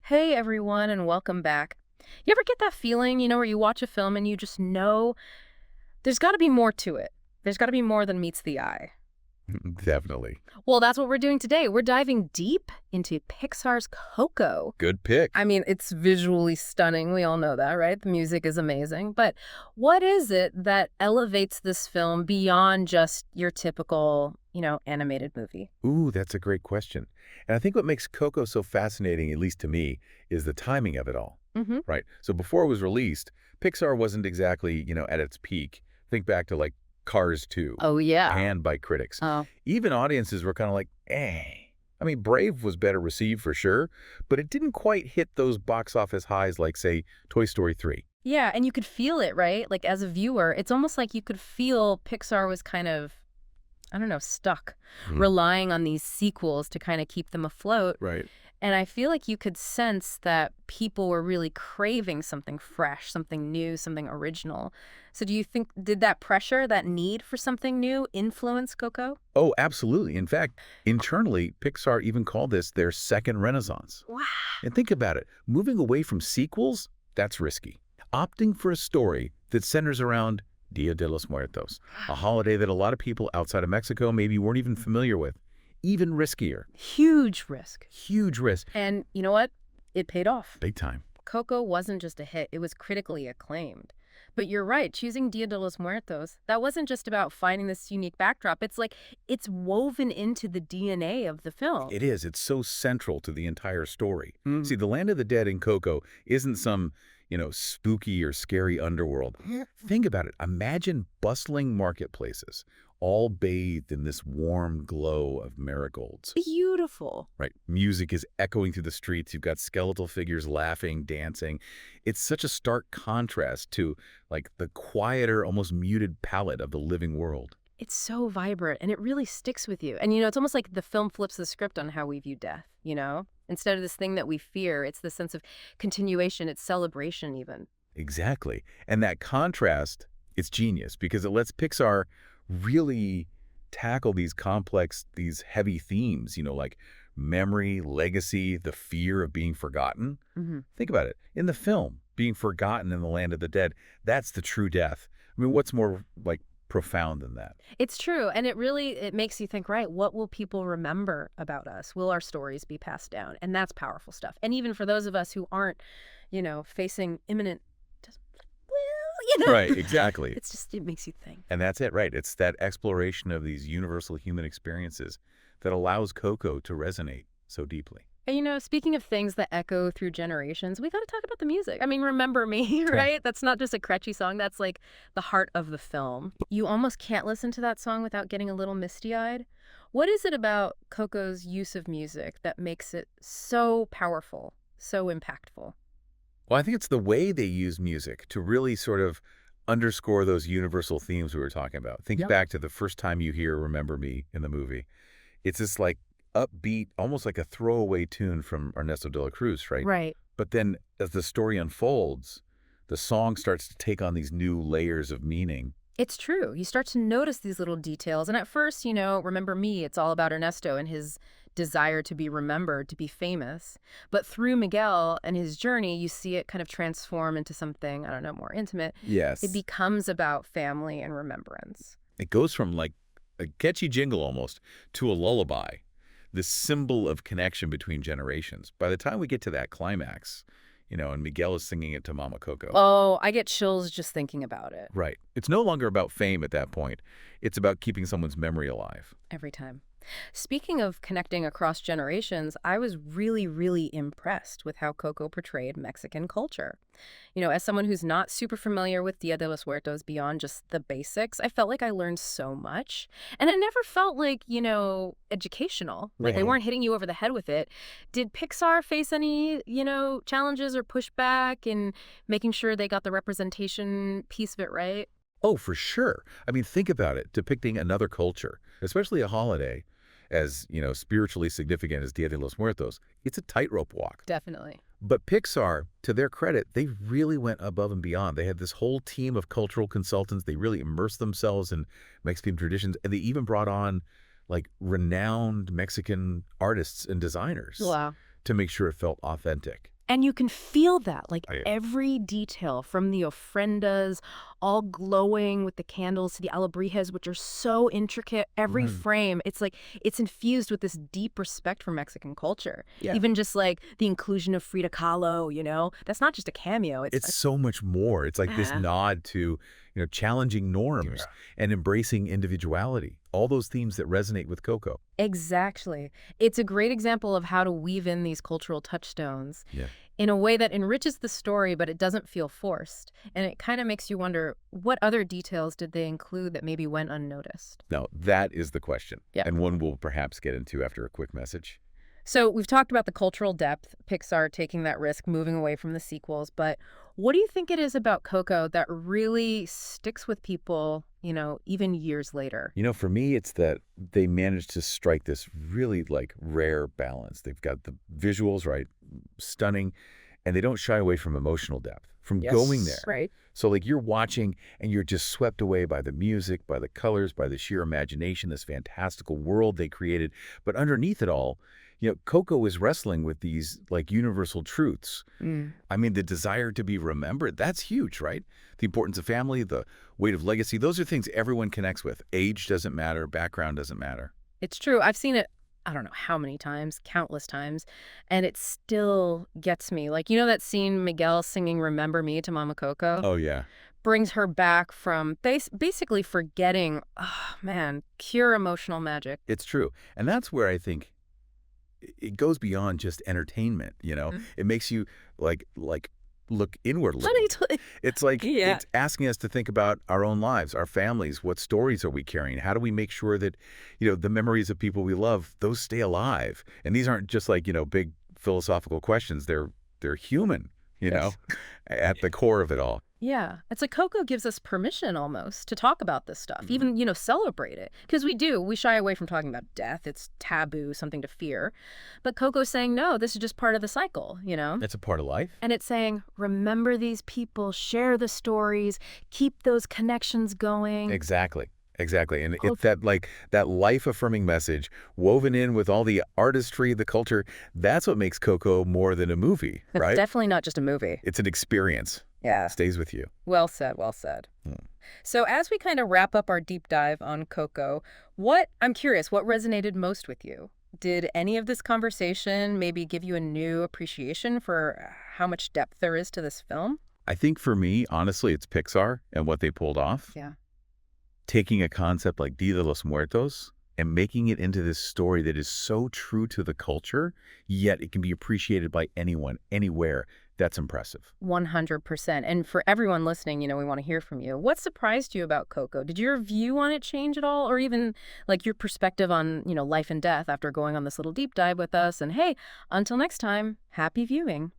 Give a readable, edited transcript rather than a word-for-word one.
Hey everyone, and welcome back. You ever get that feeling, where you watch a film and you just know there's got to be more to it? There's got to be more than meets the eye. Definitely. Well, that's what we're doing today. We're diving deep into Pixar's Coco. Good pick. I mean, it's visually stunning. We all know that, right? The music is amazing. But what is it that elevates this film beyond just your typical, animated movie? Ooh, that's a great question. And I think what makes Coco so fascinating, at least to me, is the timing of it all, Mm-hmm. right? So before it was released, Pixar wasn't exactly, at its peak. Think back to like Cars 2, Oh, yeah. panned by critics. Oh, Even audiences were kind of like, eh. I mean, Brave was better received for sure, but it didn't quite hit those box office highs like, say, Toy Story 3. yeah. And you could feel it, right? Like as a viewer, it's almost like you could feel Pixar was kind of, I don't know, stuck, Mm. relying on these sequels to kind of keep them afloat. Right. And I feel like you could sense that people were really craving something fresh, something new, something original. So do you think, did that pressure, that need for something new influence Coco? Oh, absolutely. In fact, internally, Pixar even called this their second renaissance. Wow. And think about it. Moving away from sequels, that's risky. Opting for a story that centers around Dia de los Muertos, a holiday that a lot of people outside of Mexico maybe weren't even familiar with. Even riskier. Huge risk. Huge risk. And you know what? It paid off. Big time. Coco wasn't just a hit, it was critically acclaimed. But you're right, choosing Dia de los Muertos, that wasn't just about finding this unique backdrop. It's like it's woven into the DNA of the film. It is. It's so central to the entire story. Mm. See, the Land of the Dead in Coco isn't some, spooky or scary underworld. Think about it. Imagine bustling marketplaces, all bathed in this warm glow of marigolds. Beautiful. Right. Music is echoing through the streets. You've got skeletal figures laughing, dancing. It's such a stark contrast to, like, the quieter, almost muted palette of the living world. It's so vibrant and it really sticks with you. And it's almost like the film flips the script on how we view death. Instead of this thing that we fear, it's the sense of continuation, it's celebration even. Exactly. And that contrast, it's genius because it lets Pixar really tackle these complex, these heavy themes, like memory, legacy, the fear of being forgotten. Hmm. Think about it. In the film, being forgotten in the land of the dead, that's the true death. I mean, what's more, like, profound than that? It's true. And it makes you think, right, what will people remember about us? Will our stories be passed down? And that's powerful stuff. And even for those of us who aren't, facing imminent, Right, exactly. it makes you think. And that's it, right? It's that exploration of these universal human experiences that allows Coco to resonate so deeply. And speaking of things that echo through generations, we got to talk about the music. I mean, Remember Me, right? That's not just a catchy song. That's like the heart of the film. You almost can't listen to that song without getting a little misty-eyed. What is it about Coco's use of music that makes it so powerful, so impactful? Well, I think it's the way they use music to really sort of underscore those universal themes we were talking about. Think Yep. back to the first time you hear Remember Me in the movie. It's this like upbeat, almost like a throwaway tune from Ernesto de la Cruz, right? Right. But then as the story unfolds, the song starts to take on these new layers of meaning. It's true. You start to notice these little details. And at first, Remember Me, it's all about Ernesto and his desire to be remembered, to be famous. But through Miguel and his journey, you see it kind of transform into something, I don't know, more intimate. Yes. It becomes about family and remembrance. It goes from like a catchy jingle almost to a lullaby, this symbol of connection between generations. By the time we get to that climax, and Miguel is singing it to Mama Coco. Oh, I get chills just thinking about it Right. It's no longer about fame at that point. It's about keeping someone's memory alive. every time. Speaking of connecting across generations, I was really, really impressed with how Coco portrayed Mexican culture. As someone who's not super familiar with Dia de los Muertos beyond just the basics, I felt like I learned so much. And it never felt like, educational. Like they Right. weren't hitting you over the head with it. Did Pixar face any, challenges or pushback in making sure they got the representation piece of it right? Oh, for sure. I mean, think about it. Depicting another culture, especially a holiday, as, spiritually significant as Dia de los Muertos, it's a tightrope walk. Definitely. But Pixar, to their credit, they really went above and beyond. They had this whole team of cultural consultants. They really immersed themselves in Mexican traditions, and they even brought on, like, renowned Mexican artists and designers Wow. to make sure it felt authentic. And you can feel that, like Oh, yeah. every detail from the ofrendas, all glowing with the candles, to the alebrijes, which are so intricate, every Right. frame, it's like it's infused with this deep respect for Mexican culture. Yeah. Even just like the inclusion of Frida Kahlo, that's not just a cameo. It's so much more. It's like this Yeah. nod to, challenging norms and embracing individuality. All those themes that resonate with Coco. Exactly. It's a great example of how to weave in these cultural touchstones Yeah. in a way that enriches the story, but it doesn't feel forced. And it kind of makes you wonder, what other details did they include that maybe went unnoticed? Now, that is the question. Yeah. And one we'll perhaps get into after a quick message. So we've talked about the cultural depth, Pixar taking that risk, moving away from the sequels, but what do you think it is about Coco that really sticks with people, even years later? For me, it's that they managed to strike this really rare balance. They've got the visuals, right? Stunning. And they don't shy away from emotional depth, from going there. Right. So you're watching and you're just swept away by the music, by the colors, by the sheer imagination, this fantastical world they created. But underneath it all, Coco is wrestling with these universal truths. I mean, the desire to be remembered, that's huge, right? The importance of family, the weight of legacy, those are things everyone connects with. Age doesn't matter, background doesn't matter. It's true. I've seen it, I don't know how many times, countless times, and it still gets me. That scene Miguel singing Remember Me to Mama Coco? Oh, yeah. Brings her back from basically forgetting, oh man, pure emotional magic. It's true. And that's where I think it goes beyond just entertainment, It makes you look inwardly. It's Yeah. it's asking us to think about our own lives, our families, what stories are we carrying? How do we make sure that, the memories of people we love, those stay alive? And these aren't just big philosophical questions. They're human, Yes. at the core of it all. Yeah. It's like Coco gives us permission almost to talk about this stuff, even, celebrate it. Because we do. We shy away from talking about death. It's taboo, something to fear. But Coco's saying, no, this is just part of the cycle, It's a part of life. And it's saying, remember these people, share the stories, keep those connections going. Exactly. And it's that that life-affirming message woven in with all the artistry, the culture. That's what makes Coco more than a movie, It's right? definitely not just a movie. It's an experience. Yeah. Stays with you. Well said, well said. Hmm. So as we kind of wrap up our deep dive on Coco, I'm curious, what resonated most with you? Did any of this conversation maybe give you a new appreciation for how much depth there is to this film? I think for me, honestly, it's Pixar and what they pulled off. Yeah. Taking a concept like Dia de los Muertos and making it into this story that is so true to the culture, yet it can be appreciated by anyone, anywhere. That's impressive. 100%. And for everyone listening, we want to hear from you. What surprised you about Coco? Did your view on it change at all? Or even your perspective on, life and death after going on this little deep dive with us? And hey, until next time, happy viewing.